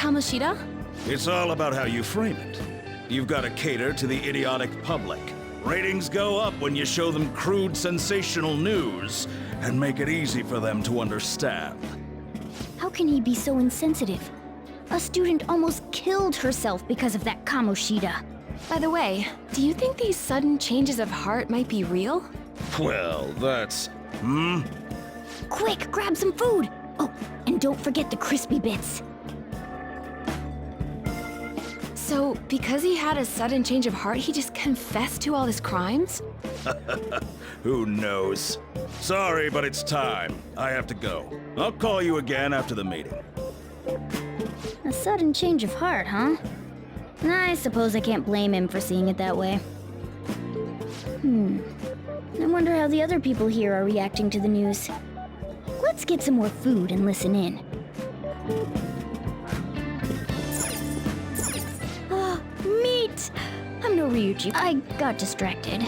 Kamoshida? It's all about how you frame it. You've got to cater to the idiotic public. Ratings go up when you show them crude, sensational news and make it easy for them to understand. How can he be so insensitive? A student almost killed herself because of that Kamoshida. By the way, do you think these sudden changes of heart might be real? Well, that's... Quick, grab some food! Oh, and don't forget the crispy bits. So, because he had a sudden change of heart, he just confessed to all his crimes? Who knows? Sorry, but it's time. I have to go. I'll call you again after the meeting. A sudden change of heart, huh? I suppose I can't blame him for seeing it that way. I wonder how the other people here are reacting to the news. Let's get some more food and listen in. Meat! I'm no Ryuji. I got distracted.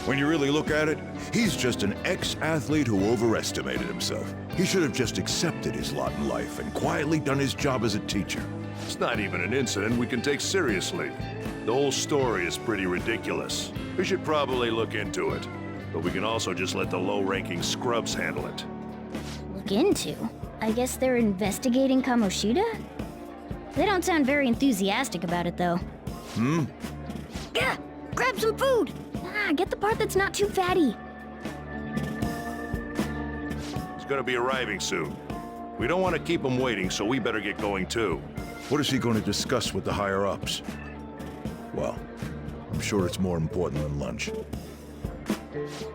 When you really look at it, he's just an ex-athlete who overestimated himself. He should have just accepted his lot in life and quietly done his job as a teacher. It's not even an incident we can take seriously. The whole story is pretty ridiculous. We should probably look into it. But we can also just let the low-ranking scrubs handle it. Look into? I guess they're investigating Kamoshida? They don't sound very enthusiastic about it, though. Yeah, grab some food! Get the part that's not too fatty. He's gonna be arriving soon. We don't want to keep him waiting, so we better get going too. What is he going to discuss with the higher-ups? Well, I'm sure it's more important than lunch.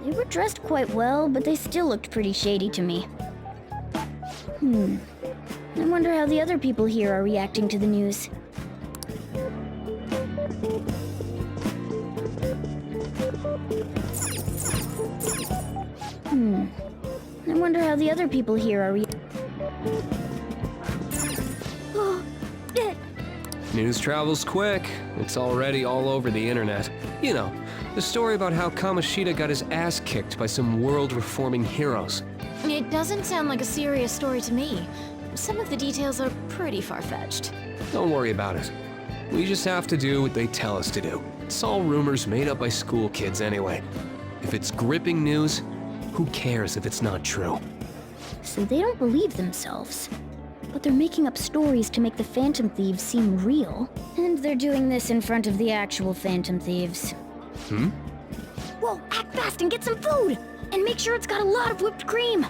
They were dressed quite well, but they still looked pretty shady to me. I wonder how the other people here are reacting to the news. I wonder how the other people here are News travels quick. It's already all over the internet. You know, the story about how Kamoshida got his ass kicked by some world-reforming heroes. It doesn't sound like a serious story to me. Some of the details are pretty far-fetched. Don't worry about it. We just have to do what they tell us to do. It's all rumors made up by school kids anyway. If it's gripping news, who cares if it's not true? So they don't believe themselves. But they're making up stories to make the Phantom Thieves seem real. And they're doing this in front of the actual Phantom Thieves. Whoa, act fast and get some food! And make sure it's got a lot of whipped cream!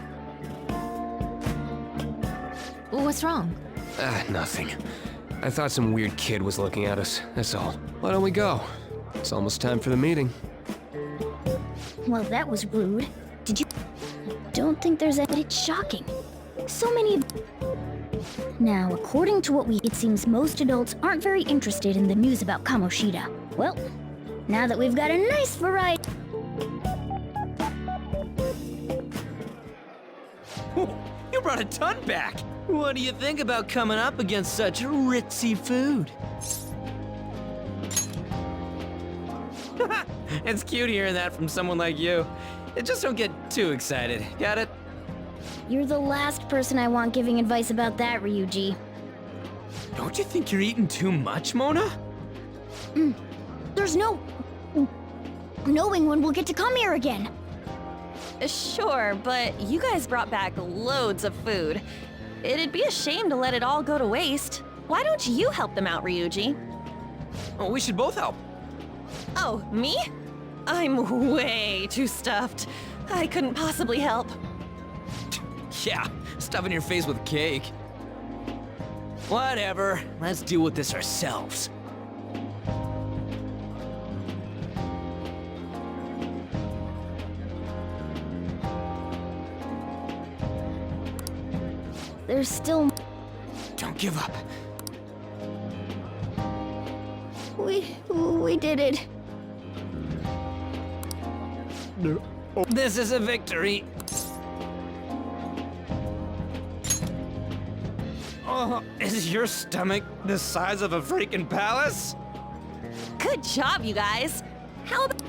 What's wrong? Nothing. I thought some weird kid was looking at us, that's all. Why don't we go? It's almost time for the meeting. Well, that was rude. Did you... I don't think there's a... But it's shocking. So many... Now, according to what it seems most adults aren't very interested in the news about Kamoshida. Well, now that we've got a nice variety... You brought a ton back! What do you think about coming up against such ritzy food? It's cute hearing that from someone like you. Just don't get too excited, got it? You're the last person I want giving advice about that, Ryuji. Don't you think you're eating too much, Mona? There's no... knowing when we'll get to come here again. Sure, but you guys brought back loads of food. It'd be a shame to let it all go to waste. Why don't you help them out, Ryuji? Oh, we should both help. Oh, me? I'm way too stuffed. I couldn't possibly help. Yeah, stuffing your face with cake. Whatever, let's deal with this ourselves. There's still... Don't give up. We did it. This is a victory. Oh, is your stomach the size of a freaking palace? Good job, you guys. How about...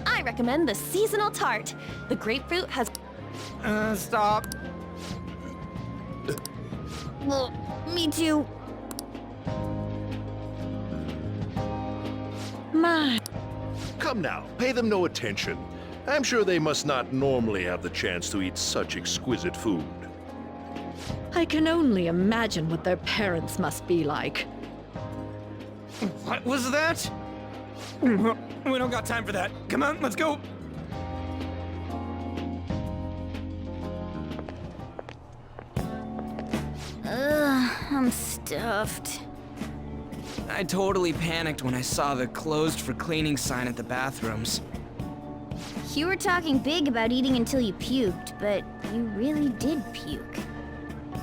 I recommend the seasonal tart. The grapefruit has... Stop. Me too. My. Come now, pay them no attention. I'm sure they must not normally have the chance to eat such exquisite food. I can only imagine what their parents must be like. What was that? We don't got time for that. Come on, let's go. Ugh, I'm stuffed. I totally panicked when I saw the closed for cleaning sign at the bathrooms. You were talking big about eating until you puked, but you really did puke.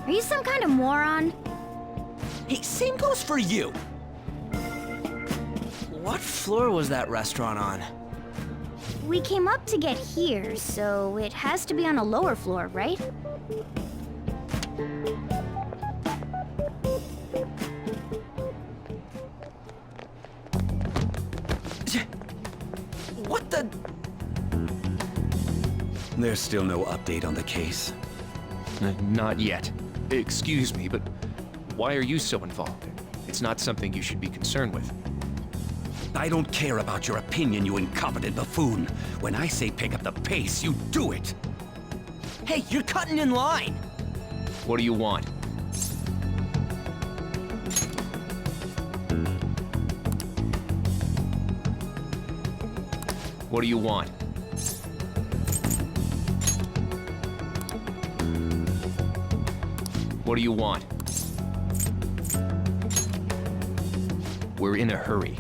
Are you some kind of moron? Hey, same goes for you. What floor was that restaurant on? We came up to get here, so it has to be on a lower floor, right? What the? There's still no update on the case. Not yet. Excuse me, but why are you so involved? It's not something you should be concerned with. I don't care about your opinion, you incompetent buffoon. When I say pick up the pace, you do it. Hey, you're cutting in line. What do you want? What do you want? What do you want? We're in a hurry.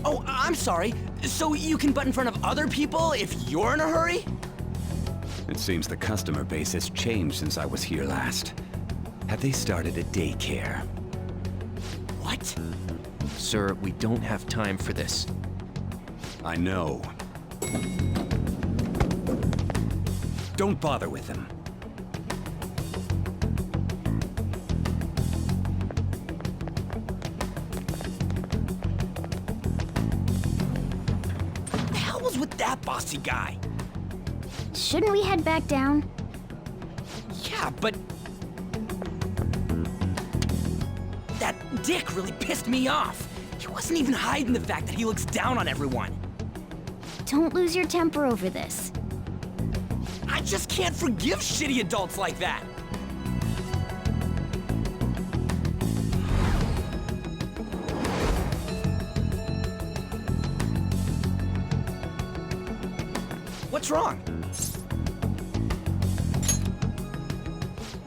Oh, I'm sorry. So you can butt in front of other people if you're in a hurry? It seems the customer base has changed since I was here last. Have they started a daycare? What? Sir, we don't have time for this. I know. Don't bother with them. What the hell was with that bossy guy? Shouldn't we head back down? Yeah, but... that dick really pissed me off. He wasn't even hiding the fact that he looks down on everyone. Don't lose your temper over this. I just can't forgive shitty adults like that. What's wrong?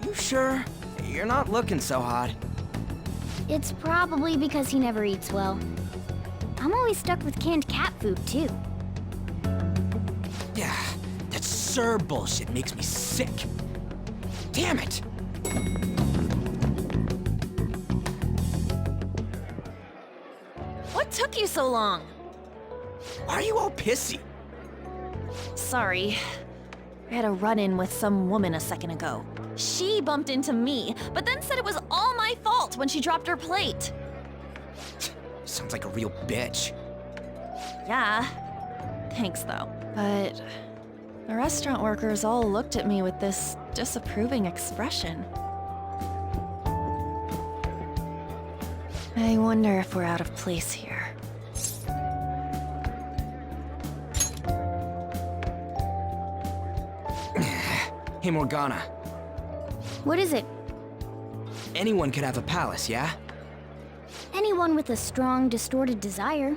You sure? You're not looking so hot. It's probably because he never eats well. I'm always stuck with canned cat food, too. Yeah, that Sir bullshit makes me sick. Damn it! What took you so long? Why are you all pissy? Sorry. I had a run-in with some woman a second ago. She bumped into me, but then said it was all my fault when she dropped her plate. Sounds like a real bitch. Yeah. Thanks, though. But the restaurant workers all looked at me with this disapproving expression. I wonder if we're out of place here. Hey, Morgana. What is it? Anyone could have a palace, yeah? Anyone with a strong, distorted desire.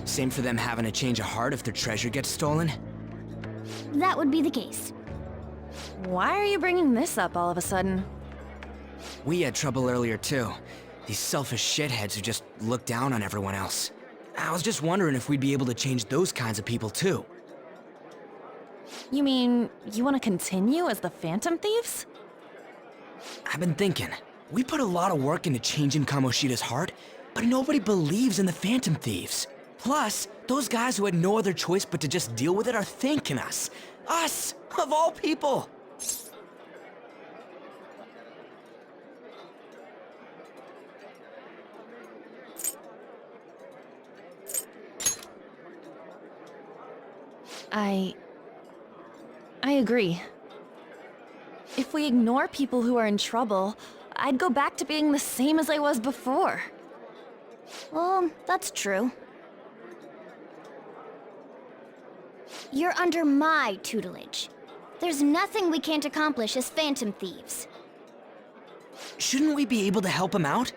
Same for them having a change of heart if their treasure gets stolen? That would be the case. Why are you bringing this up all of a sudden? We had trouble earlier, too. These selfish shitheads who just look down on everyone else. I was just wondering if we'd be able to change those kinds of people, too. You mean, you want to continue as the Phantom Thieves? I've been thinking. We put a lot of work into changing Kamoshida's heart, but nobody believes in the Phantom Thieves. Plus, those guys who had no other choice but to just deal with it are thanking us. Us, of all people! I agree. If we ignore people who are in trouble, I'd go back to being the same as I was before. Well, that's true. You're under my tutelage. There's nothing we can't accomplish as Phantom Thieves. Shouldn't we be able to help him out?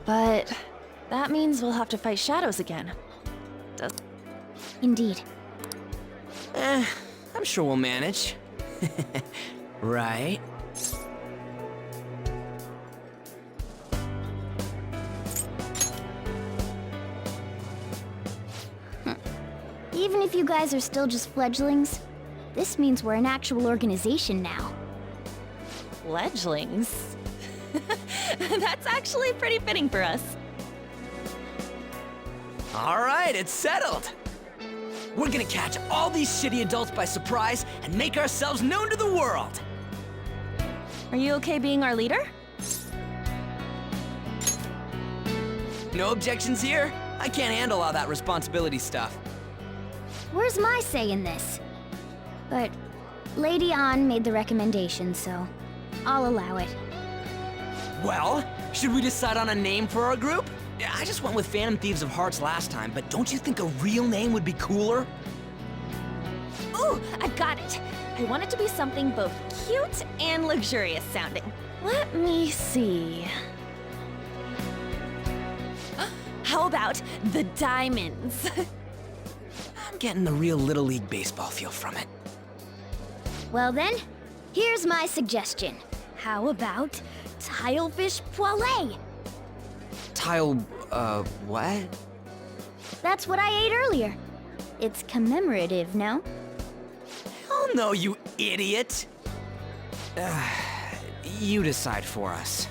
But that means we'll have to fight shadows again. Indeed. I'm sure we'll manage. Right? Even if you guys are still just fledglings, this means we're an actual organization now. Fledglings? That's actually pretty fitting for us. All right, it's settled. We're gonna catch all these shitty adults by surprise and make ourselves known to the world. Are you okay being our leader? No objections here. I can't handle all that responsibility stuff. Where's my say in this? But Lady An made the recommendation, so I'll allow it. Well, should we decide on a name for our group? I just went with Phantom Thieves of Hearts last time, but don't you think a real name would be cooler? Ooh, I've got it. I want it to be something both cute and luxurious sounding. Let me see. How about the Diamonds? I'm getting the real Little League Baseball feel from it. Well then, here's my suggestion. How about Tilefish Poêlée? What? That's what I ate earlier. It's commemorative, no? Oh no, you idiot! You decide for us.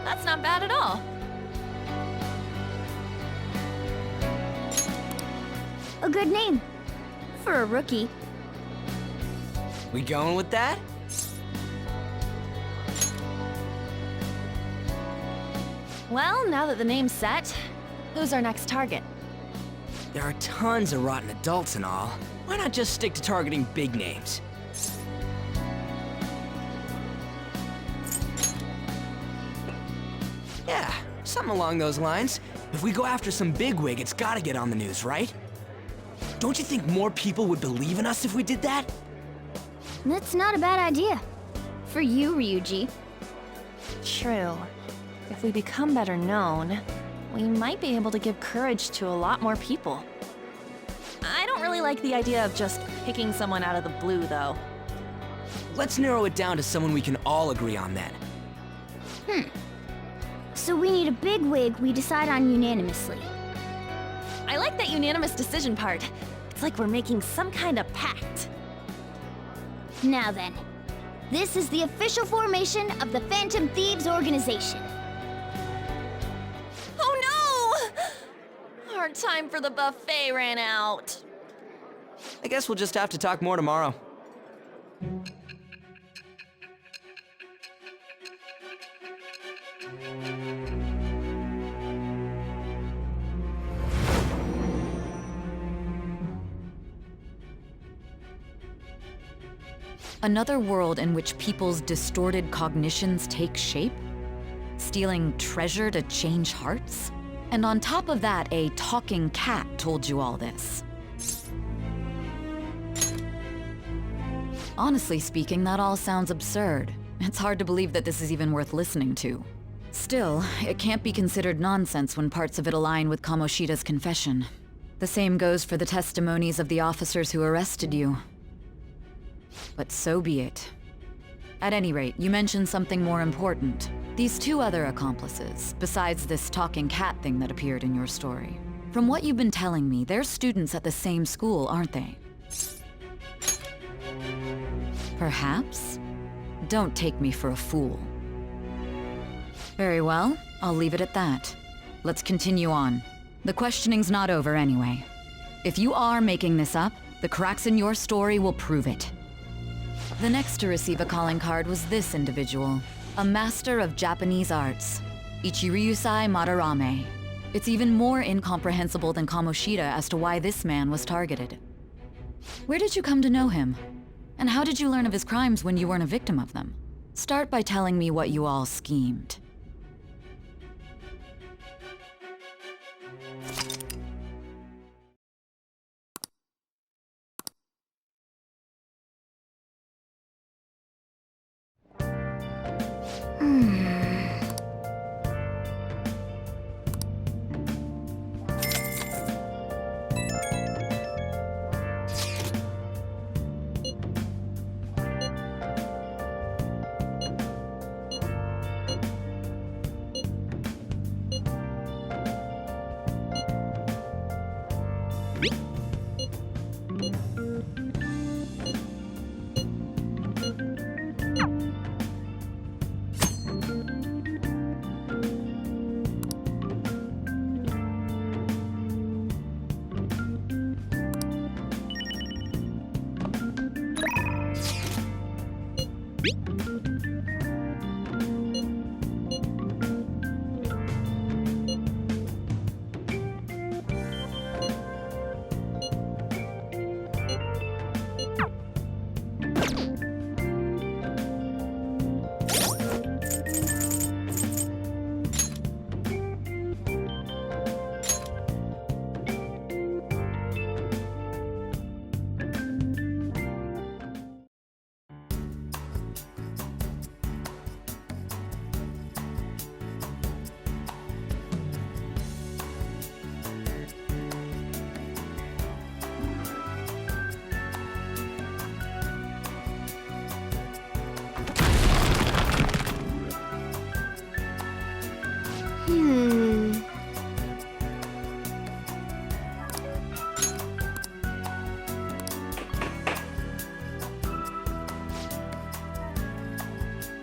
That's not bad at all. A good name. For a rookie. We going with that? Well, now that the name's set, who's our next target? There are tons of rotten adults and all. Why not just stick to targeting big names? Yeah, something along those lines. If we go after some bigwig, it's gotta get on the news, right? Don't you think more people would believe in us if we did that? That's not a bad idea. For you, Ryuji. True. If we become better known, we might be able to give courage to a lot more people. I don't really like the idea of just picking someone out of the blue, though. Let's narrow it down to someone we can all agree on then. So we need a bigwig we decide on unanimously. I like that unanimous decision part. It's like we're making some kind of pact. Now then, this is the official formation of the Phantom Thieves organization. Oh no! Our time for the buffet ran out. I guess we'll just have to talk more tomorrow. Another world in which people's distorted cognitions take shape? Stealing treasure to change hearts? And on top of that, a talking cat told you all this. Honestly speaking, that all sounds absurd. It's hard to believe that this is even worth listening to. Still, it can't be considered nonsense when parts of it align with Kamoshida's confession. The same goes for the testimonies of the officers who arrested you. But so be it. At any rate, you mentioned something more important. These two other accomplices, besides this talking cat thing that appeared in your story. From what you've been telling me, they're students at the same school, aren't they? Perhaps? Don't take me for a fool. Very well, I'll leave it at that. Let's continue on. The questioning's not over anyway. If you are making this up, the cracks in your story will prove it. The next to receive a calling card was this individual, a master of Japanese arts, Ichiryusai Madarame. It's even more incomprehensible than Kamoshida as to why this man was targeted. Where did you come to know him? And how did you learn of his crimes when you weren't a victim of them? Start by telling me what you all schemed.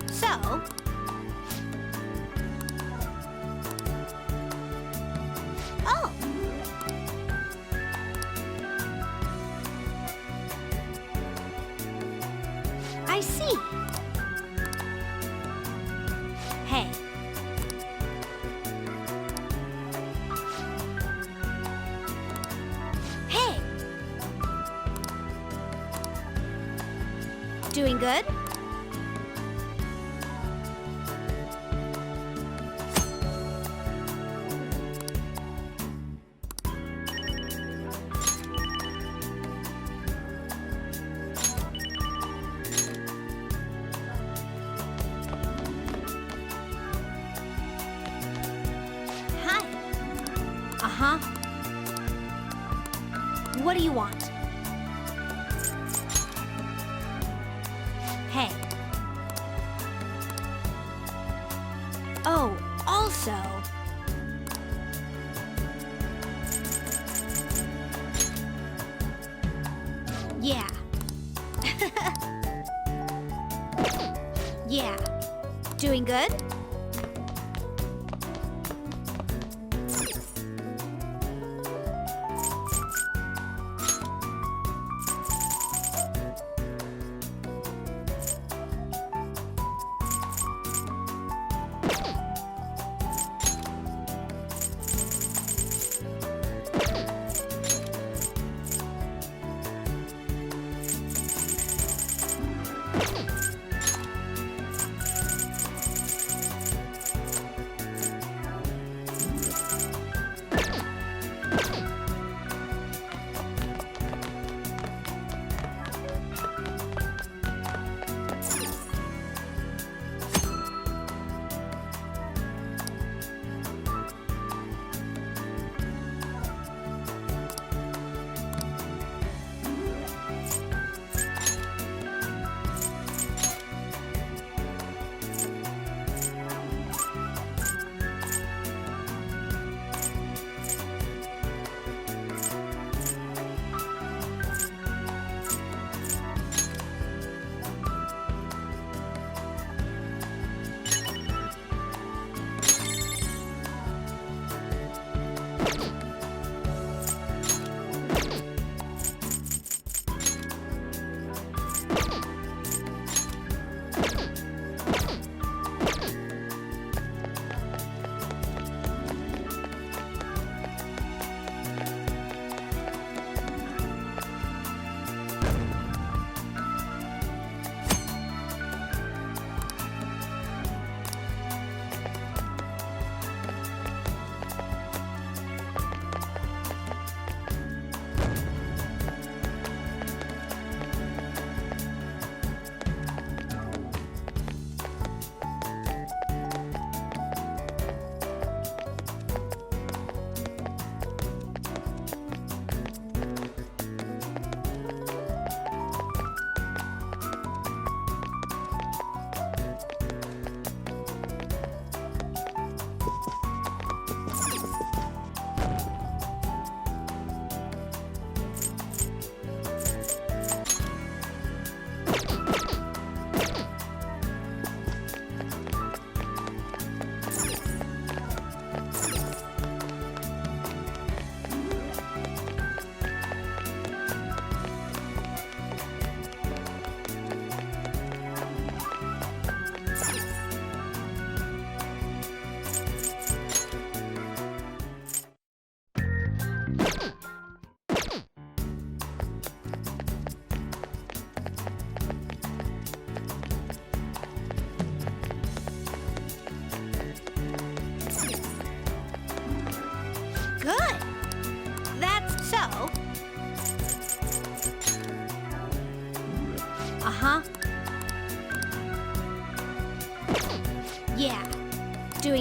So, oh, I see. Hey. Hey. Doing good? Uh-huh. What do you want? Hey. Oh, also... Yeah. Yeah. Doing good?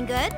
Doing good?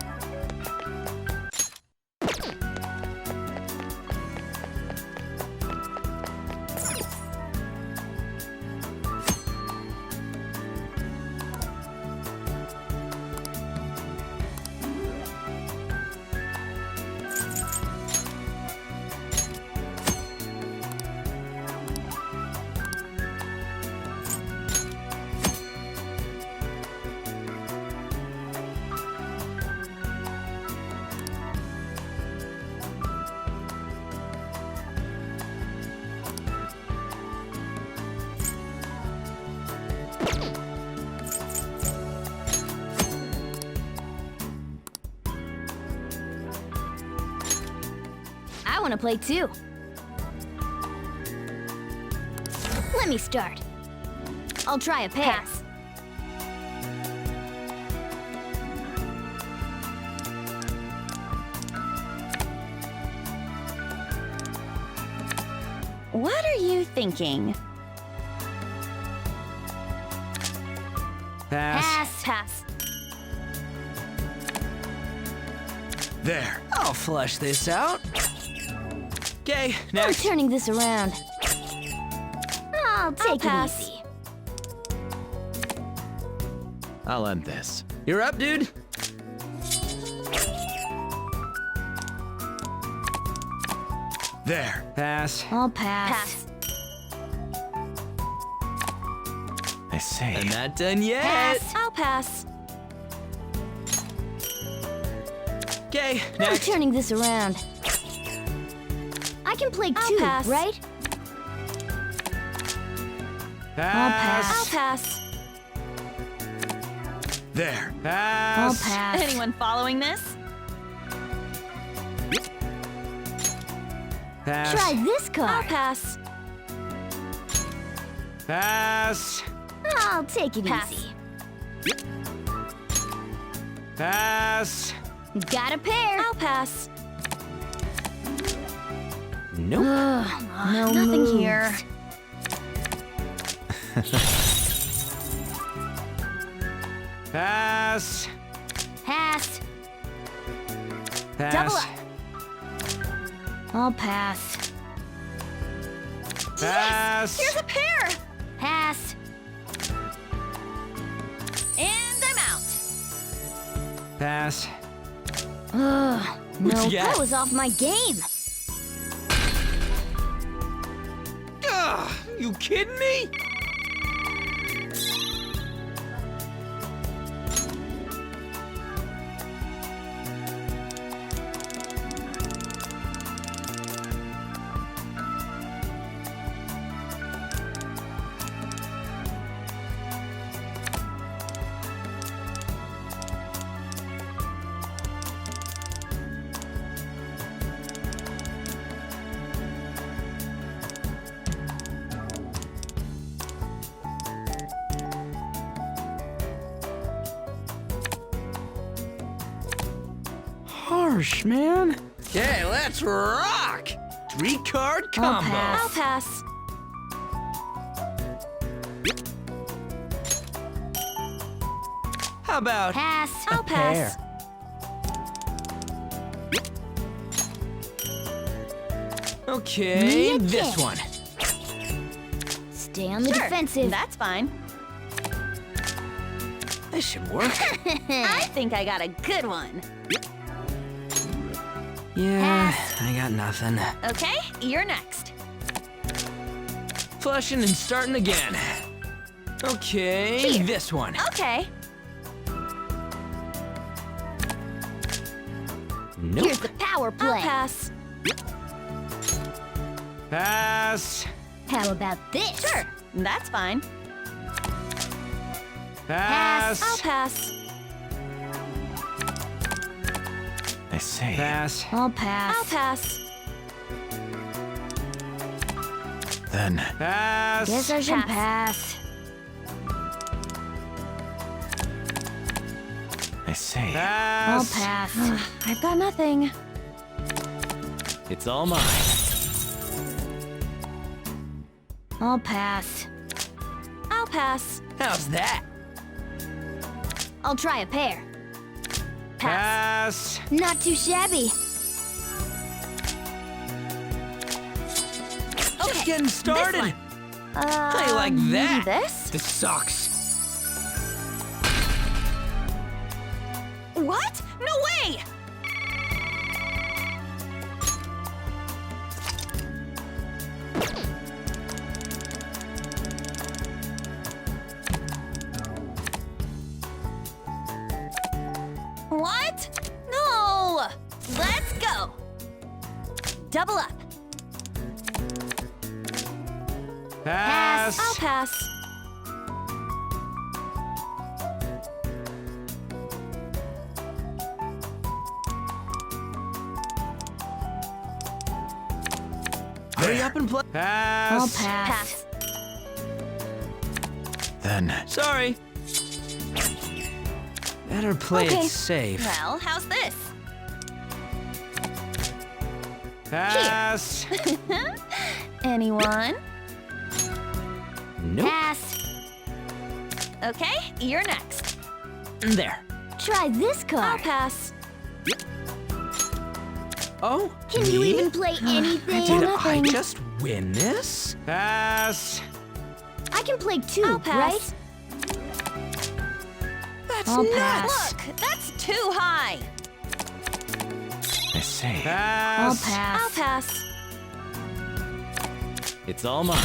I want to play too. Let me start. I'll try a pass. What are you thinking? Pass. Pass. There. I'll flush this out. Okay, I'm next. turning this around. I'll take it pass. easy. I'll end this. You're up, dude. There. Pass. I'll pass. Pass. I say. I'm not done yet. Pass. I'll pass. Okay, I'm next. turning this around. I can play I'll too, pass. right? Pass. I'll pass. There. I'll Pass. pass. Anyone following this? Pass. Try this I'll card. pass. Pass. I'll take it Pass. easy. Pass. Got a pair. I'll pass. Nope. No Nothing moves. here. Pass. Pass. Pass. Double up. I'll pass. Pass. Here's a pair. Pass. And I'm out. Pass. Ugh. No, you got? that was off my game. Ugh, you kidding me? Harsh, man. Okay, let's rock. 3-card combo. pass. I'll pass. How about Pass. I'll pass. Okay, Me this again. one. Stay on the Sure, defensive. That's fine. This should work. I think I got a good one. Yeah, I got nothing. Okay, you're next. Flushing and starting again. Okay, Here. this one. Okay. Nope. Here's the power I'll play. pass. Pass. How about this? Sure, that's fine. Pass. I'll pass. I say. Pass. I'll pass. I'll pass. Then. Pass. Guess I should pass. I say. I'll Pass. pass. I've got nothing. It's all mine. I'll pass. I'll pass. How's that? I'll try a pair. Pass. Not too shabby. Just getting started. How you like maybe that? this? This sucks. What? No way! What? No! Let's go! Double up. Pass. I'll pass. Hurry up and play. Pass. I'll pass. Then. Sorry. Better play Okay. it safe. Well, how's this? Pass. Anyone? Nope. Pass. Okay, you're next. There. Try this I'll card. pass. Oh, Can me? you even play anything? Did I Nothing. just win this? Pass. I can play two, I'll pass. right? That's I'll nuts. pass. Look, that's too high. I say. Pass. I'll pass. I'll pass. It's all mine.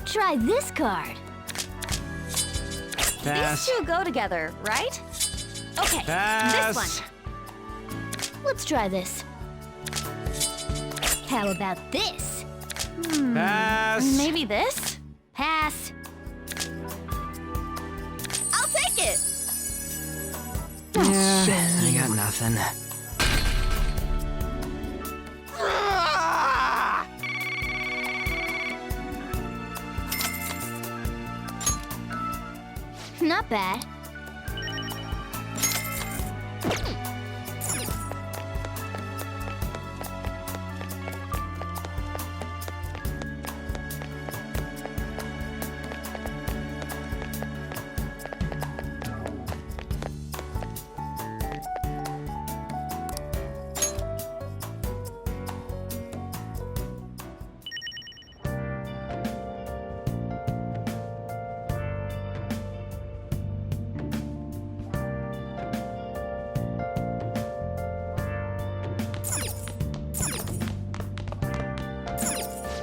Try this card. Pass. These two go together, right? Okay, Pass. this one. Let's try this. How about this? Pass. Maybe this? Pass. I'll take it. Yeah, I got nothing. Not bad.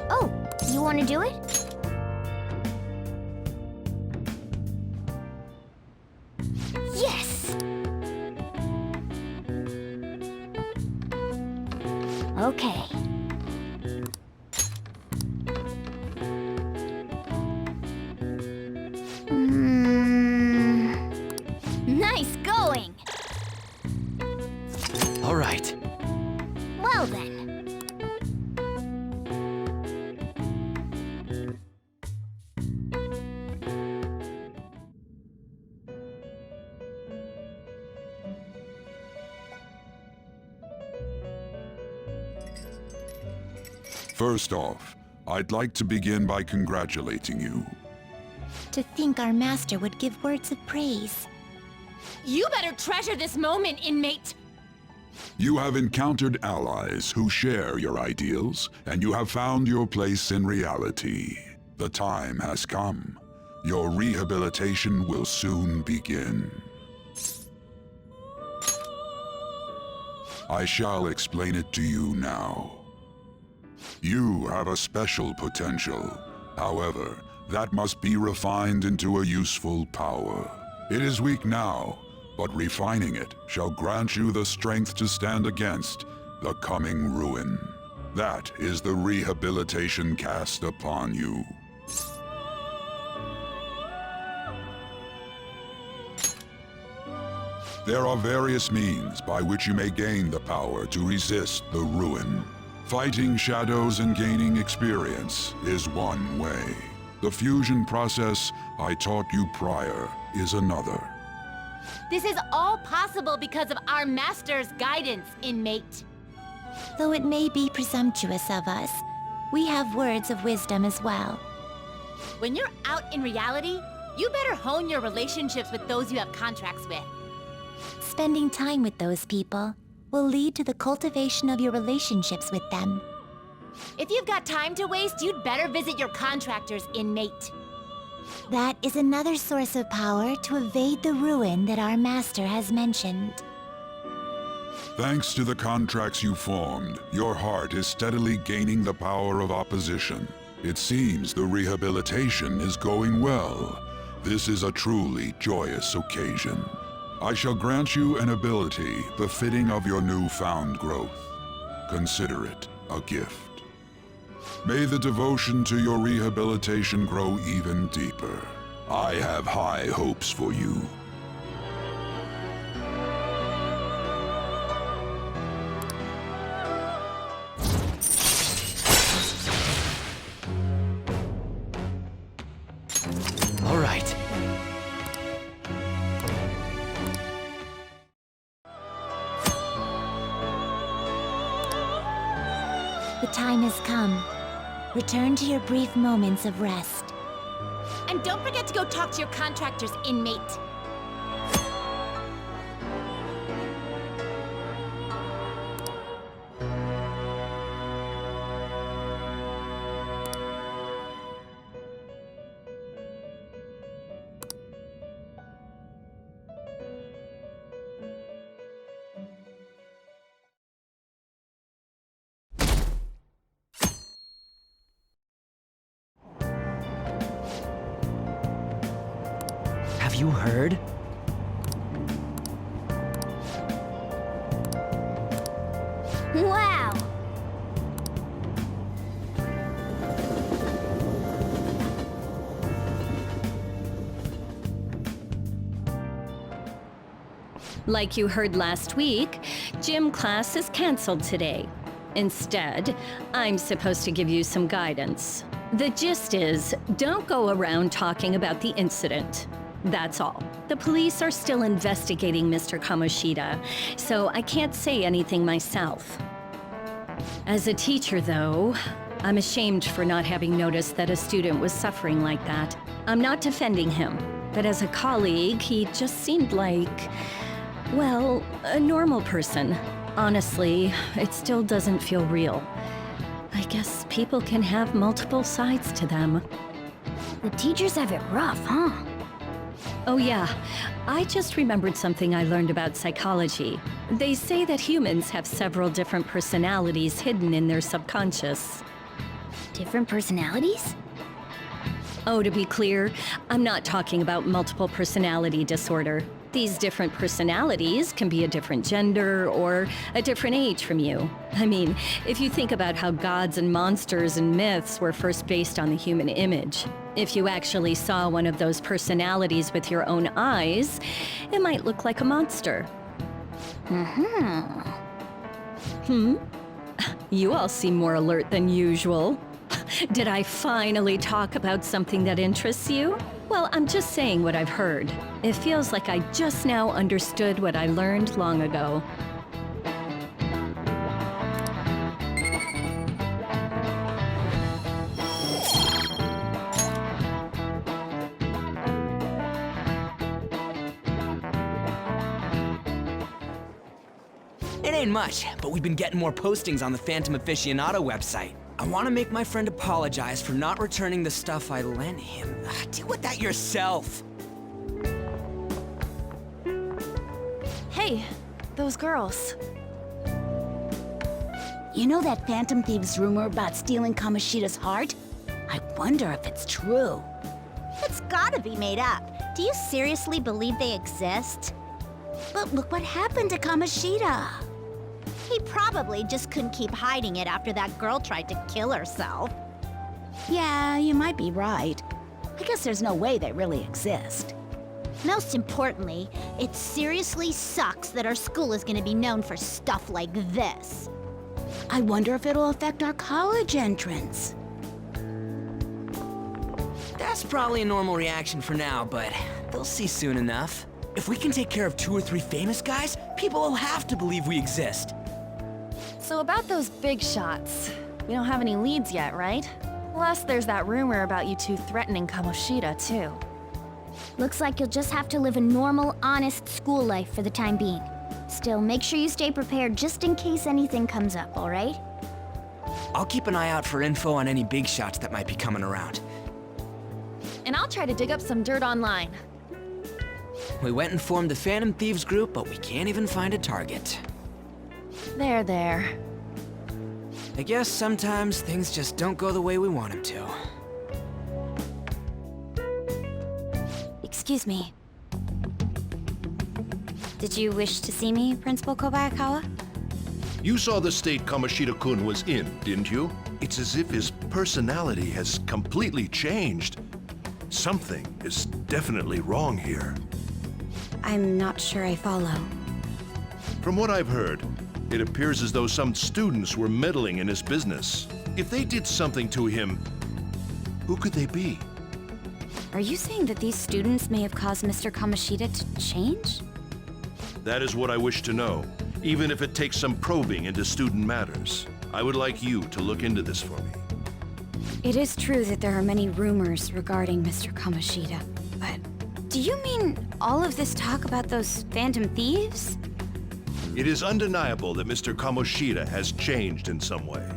Oh, you want to do it? Yes! Okay. Nice going! All right. Well then. First off, I'd like to begin by congratulating you. To think our master would give words of praise. You better treasure this moment, inmate. You have encountered allies who share your ideals, and you have found your place in reality. The time has come. Your rehabilitation will soon begin. I shall explain it to you now. You have a special potential. However, that must be refined into a useful power. It is weak now, but refining it shall grant you the strength to stand against the coming ruin. That is the rehabilitation cast upon you. There are various means by which you may gain the power to resist the ruin. Fighting shadows and gaining experience is one way. The fusion process I taught you prior is another. This is all possible because of our master's guidance, inmate. Though it may be presumptuous of us, we have words of wisdom as well. When you're out in reality, You better hone your relationships with those you have contracts with. Spending time with those people will lead to the cultivation of your relationships with them. If you've got time to waste, you'd better visit your contractor's inmate. That is another source of power to evade the ruin that our master has mentioned. Thanks to the contracts you formed, your heart is steadily gaining the power of opposition. It seems the rehabilitation is going well. This is a truly joyous occasion. I shall grant you an ability befitting of your newfound growth. Consider it a gift. May the devotion to your rehabilitation grow even deeper. I have high hopes for you. All right. The time has come. Return to your brief moments of rest. And don't forget to go talk to your contractor's inmate. Have you heard? Wow! Like you heard last week, gym class is canceled today. Instead, I'm supposed to give you some guidance. The gist is, don't go around talking about the incident. That's all. The police are still investigating Mr. Kamoshida, so I can't say anything myself. As a teacher, though, I'm ashamed for not having noticed that a student was suffering like that. I'm not defending him, but as a colleague, he just seemed like, well, a normal person. Honestly, it still doesn't feel real. I guess people can have multiple sides to them. The teachers have it rough, huh? Oh yeah, I just remembered something I learned about psychology. They say that humans have several different personalities hidden in their subconscious. Different personalities? Oh, to be clear, I'm not talking about multiple personality disorder. These different personalities can be a different gender or a different age from you. I mean, if you think about how gods and monsters and myths were first based on the human image, if you actually saw one of those personalities with your own eyes, it might look like a monster. You all seem more alert than usual. Did I finally talk about something that interests you? Well, I'm just saying what I've heard. It feels like I just now understood what I learned long ago. It ain't much, but we've been getting more postings on the Phantom Aficionado website. I want to make my friend apologize for not returning the stuff I lent him. Deal with that yourself. Hey, those girls. You know that Phantom Thieves rumor about stealing Kamoshida's heart? I wonder if it's true. It's gotta be made up. Do you seriously believe they exist? But look what happened to Kamoshida. He probably just couldn't keep hiding it after that girl tried to kill herself. Yeah, you might be right. I guess there's no way they really exist. Most importantly, it seriously sucks that our school is gonna be known for stuff like this. I wonder if it'll affect our college entrance. That's probably a normal reaction for now, but they'll see soon enough. If we can take care of 2 or 3 famous guys, people will have to believe we exist. So about those big shots, we don't have any leads yet, right? Plus, there's that rumor about you two threatening Kamoshida, too. Looks like you'll just have to live a normal, honest school life for the time being. Still, make sure you stay prepared just in case anything comes up, alright? I'll keep an eye out for info on any big shots that might be coming around. And I'll try to dig up some dirt online. We went and formed the Phantom Thieves group, but we can't even find a target. There. I guess sometimes things just don't go the way we want them to. Excuse me. Did you wish to see me, Principal Kobayakawa? You saw the state Kamoshida-kun was in, didn't you? It's as if his personality has completely changed. Something is definitely wrong here. I'm not sure I follow. From what I've heard, it appears as though some students were meddling in his business. If they did something to him, who could they be? Are you saying that these students may have caused Mr. Kamoshida to change? That is what I wish to know, even if it takes some probing into student matters. I would like you to look into this for me. It is true that there are many rumors regarding Mr. Kamoshida, but do you mean all of this talk about those Phantom Thieves? It is undeniable that Mr. Kamoshida has changed in some way.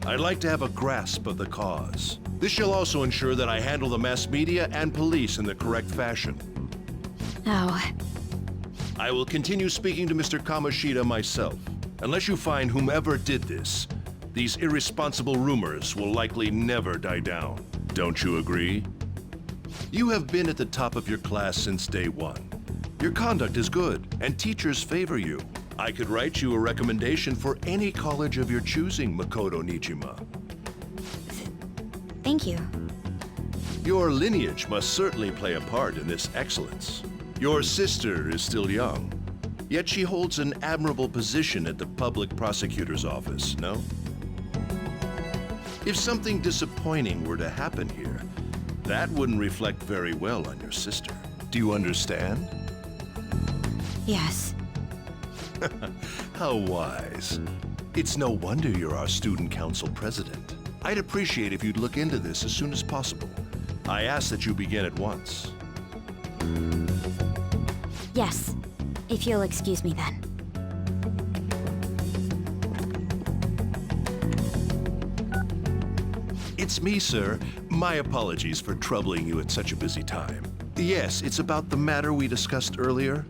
I'd like to have a grasp of the cause. This shall also ensure that I handle the mass media and police in the correct fashion. Oh. I will continue speaking to Mr. Kamoshida myself. Unless you find whomever did this, these irresponsible rumors will likely never die down. Don't you agree? You have been at the top of your class since day one. Your conduct is good, and teachers favor you. I could write you a recommendation for any college of your choosing, Makoto Nijima. Thank you. Your lineage must certainly play a part in this excellence. Your sister is still young, yet she holds an admirable position at the public prosecutor's office, no? If something disappointing were to happen here, that wouldn't reflect very well on your sister. Do you understand? Yes. How wise. It's no wonder you're our student council president. I'd appreciate if you'd look into this as soon as possible. I ask that you begin at once. Yes. If you'll excuse me then. It's me, sir. My apologies for troubling you at such a busy time. Yes, it's about the matter we discussed earlier.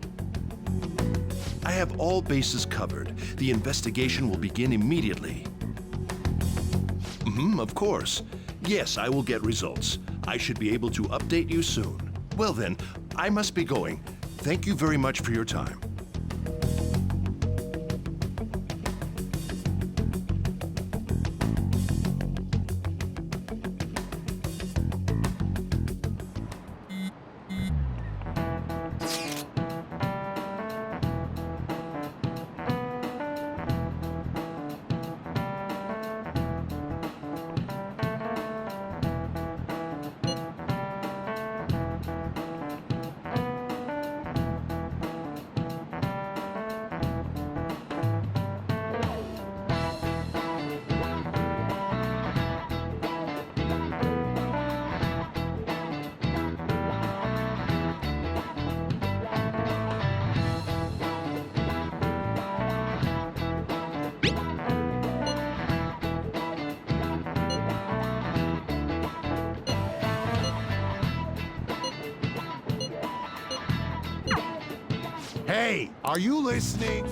I have all bases covered. The investigation will begin immediately. Of course. Yes, I will get results. I should be able to update you soon. Well then, I must be going. Thank you very much for your time. Hey, are you listening?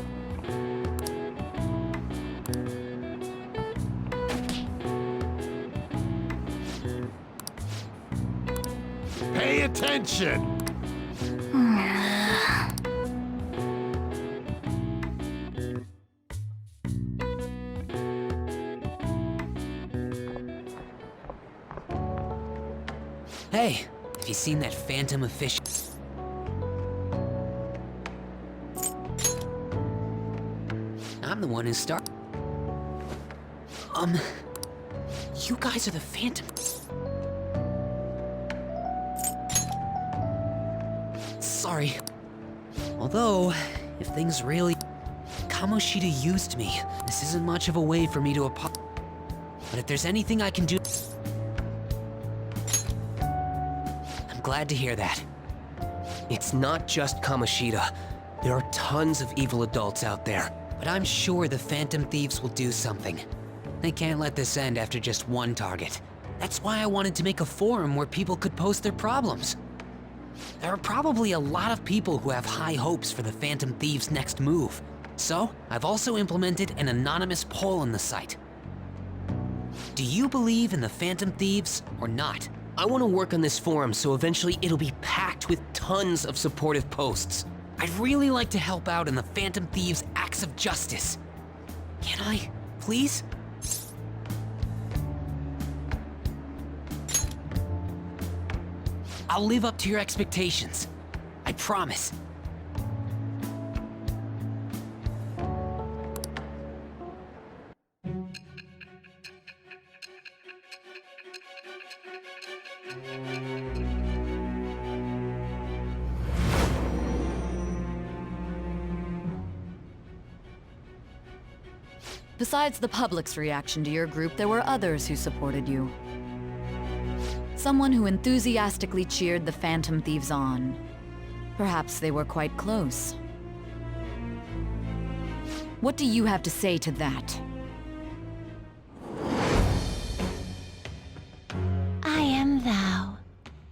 Pay attention! Hey, have you seen that phantom official? I'm the one who started. You guys are the Phantom. Sorry. Although, if things really... Kamoshida used me. This isn't much of a way for me to apologize. But if there's anything I can do... I'm glad to hear that. It's not just Kamoshida. There are tons of evil adults out there. But I'm sure the Phantom Thieves will do something. They can't let this end after just one target. That's why I wanted to make a forum where people could post their problems. There are probably a lot of people who have high hopes for the Phantom Thieves' next move. So, I've also implemented an anonymous poll on the site. Do you believe in the Phantom Thieves or not? I want to work on this forum so eventually it'll be packed with tons of supportive posts. I'd really like to help out in the Phantom Thieves' acts of justice. Can I, please? I'll live up to your expectations. I promise. Besides the public's reaction to your group, there were others who supported you. Someone who enthusiastically cheered the Phantom Thieves on. Perhaps they were quite close. What do you have to say to that? I am thou.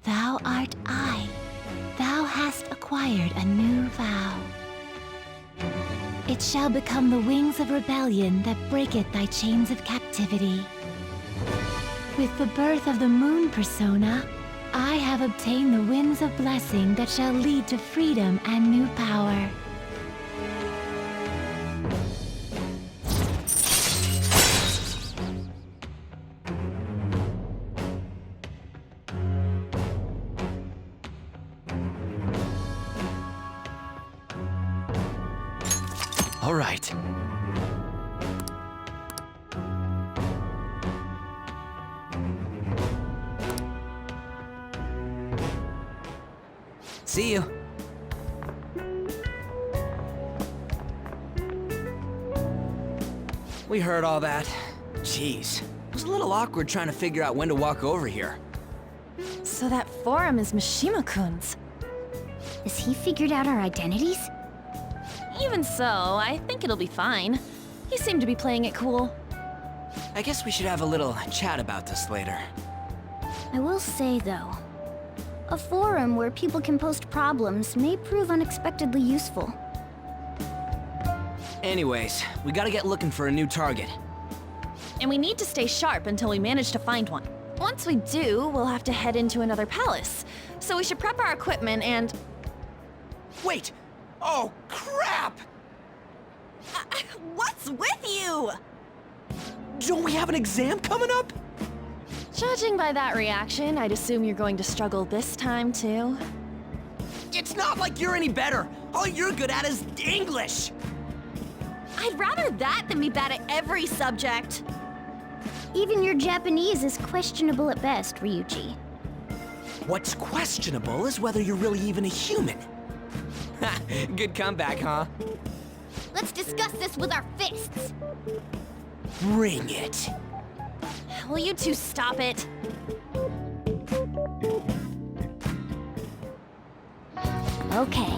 Thou art I. Thou hast acquired a new vow. It shall become the wings of rebellion that breaketh thy chains of captivity. With the birth of the moon persona, I have obtained the winds of blessing that shall lead to freedom and new power. All right. See you. We heard all that. Jeez. It was a little awkward trying to figure out when to walk over here. So that forum is Mishima-kun's. Has he figured out our identities? Even so, I think it'll be fine. He seemed to be playing it cool. I guess we should have a little chat about this later. I will say, though, a forum where people can post problems may prove unexpectedly useful. Anyways, we gotta get looking for a new target. And we need to stay sharp until we manage to find one. Once we do, we'll have to head into another palace. So we should prep our equipment and... Wait! Oh, crap! What's with you? Don't we have an exam coming up? Judging by that reaction, I'd assume you're going to struggle this time, too. It's not like you're any better. All you're good at is English. I'd rather that than be bad at every subject. Even your Japanese is questionable at best, Ryuji. What's questionable is whether you're really even a human. Ha! Good comeback, huh? Let's discuss this with our fists. Bring it. Will you two stop it? Okay.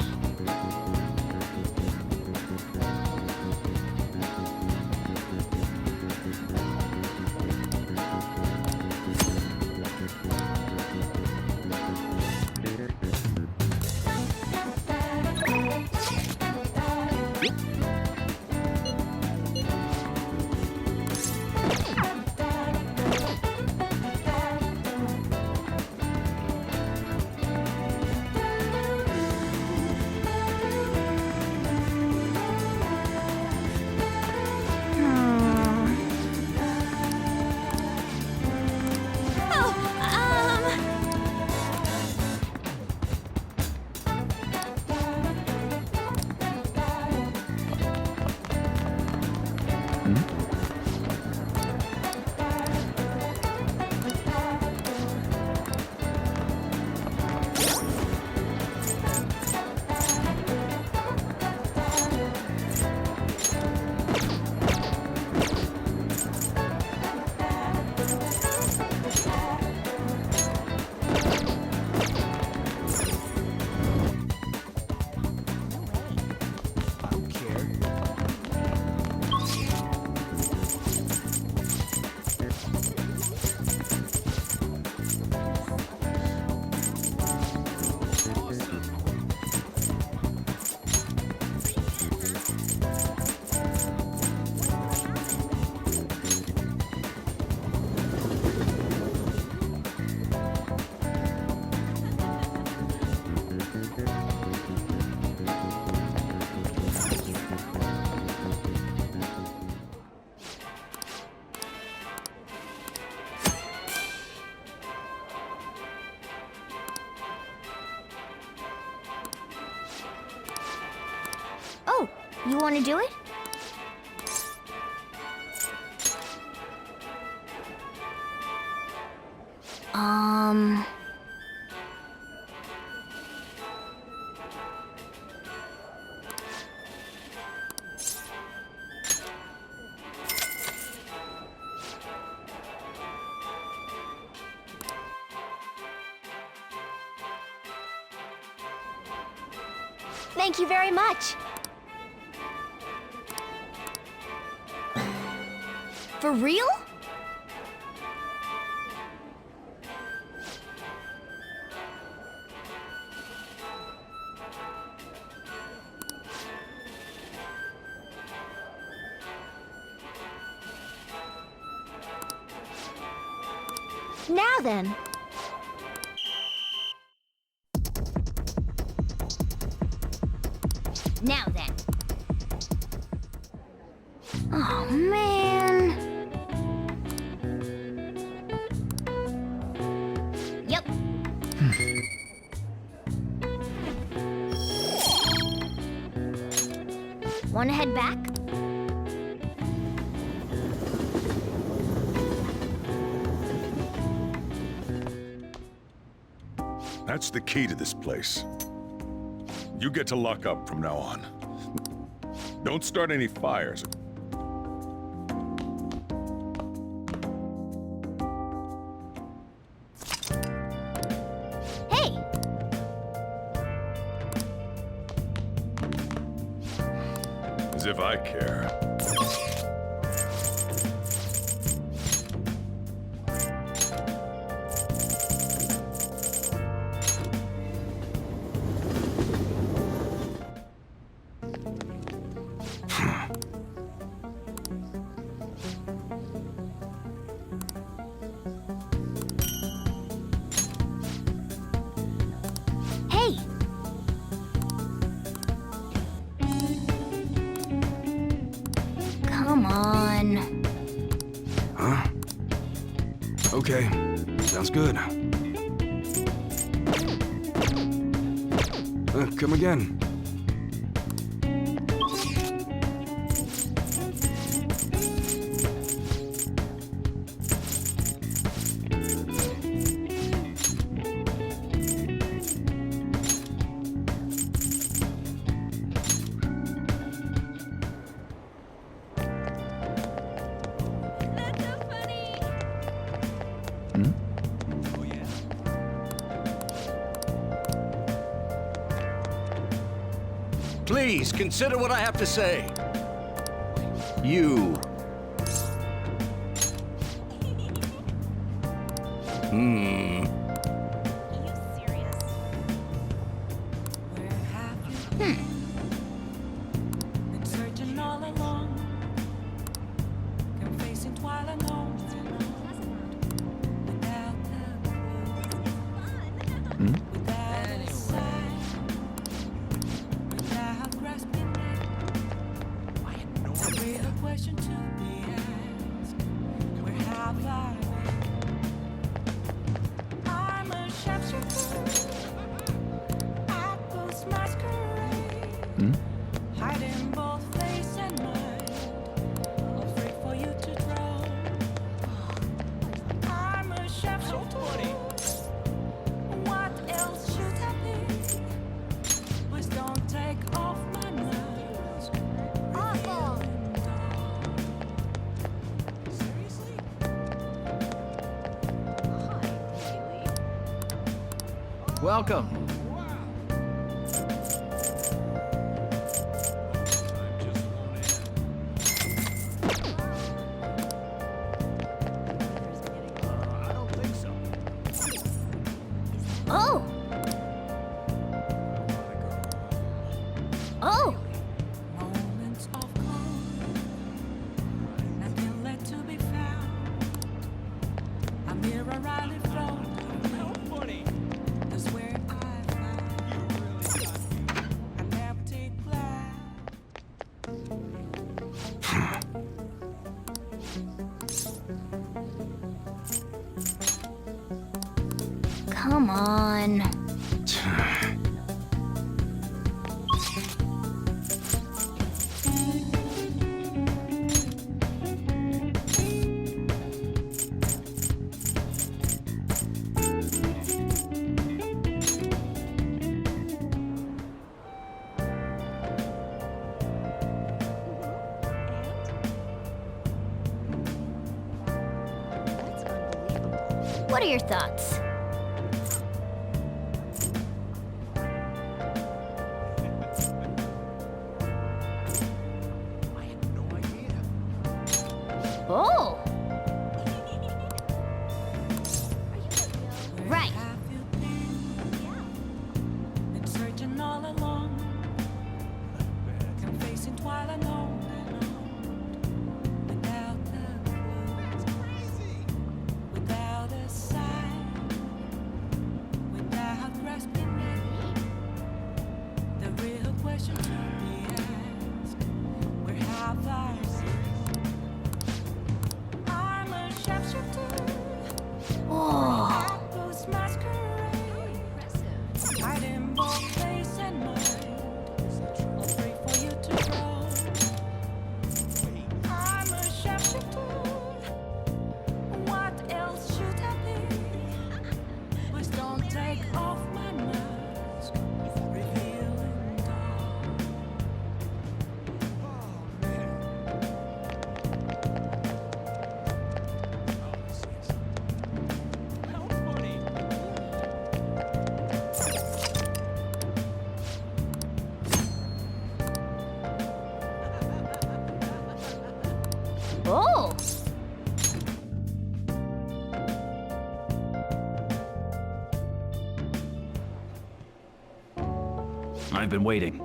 You want to do it? Thank you very much. For real? Now then. Now then. Oh, man. Yep. Wanna head back? That's the key to this place. You get to lock up from now on. Don't start any fires. Hey! As if I care. Hey! Come on. Huh? Okay, sounds good. Come again. Please, consider what I have to say. You. Welcome. Oh! Oh! Come on. What are your thoughts? Oh! Right. Been searching all along, confessing while alone, without the clues, without a sign, without grasping it. The real question to be asked: where have I been? I'm a sharpshooter. Oh. Hiding both face and mind. I'll pray for you to grow. I'm a sharpshooter. What else should I be? Please don't take off my mask. Revealing dawn. Oh! I've been waiting.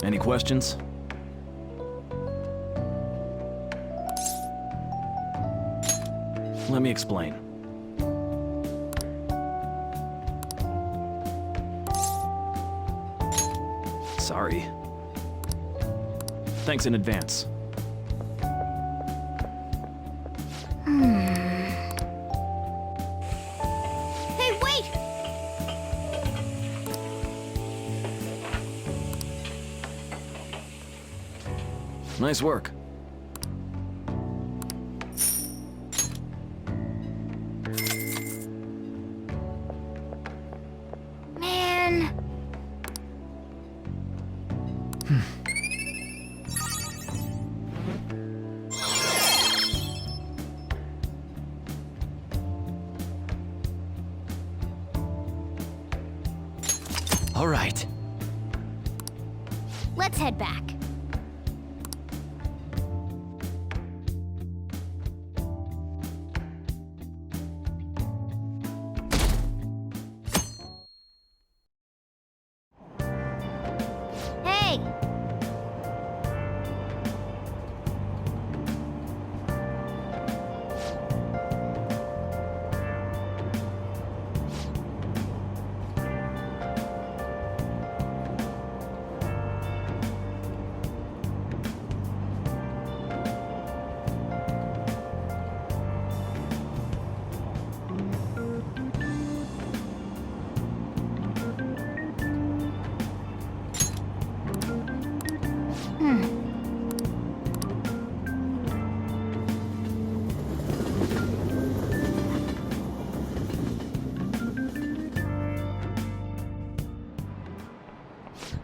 Any questions? Let me explain. Sorry. Thanks in advance. Hey, wait! Nice work. Man. All right. Let's head back. Hey!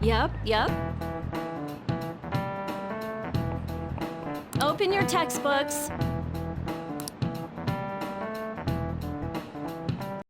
Yep. Open your textbooks.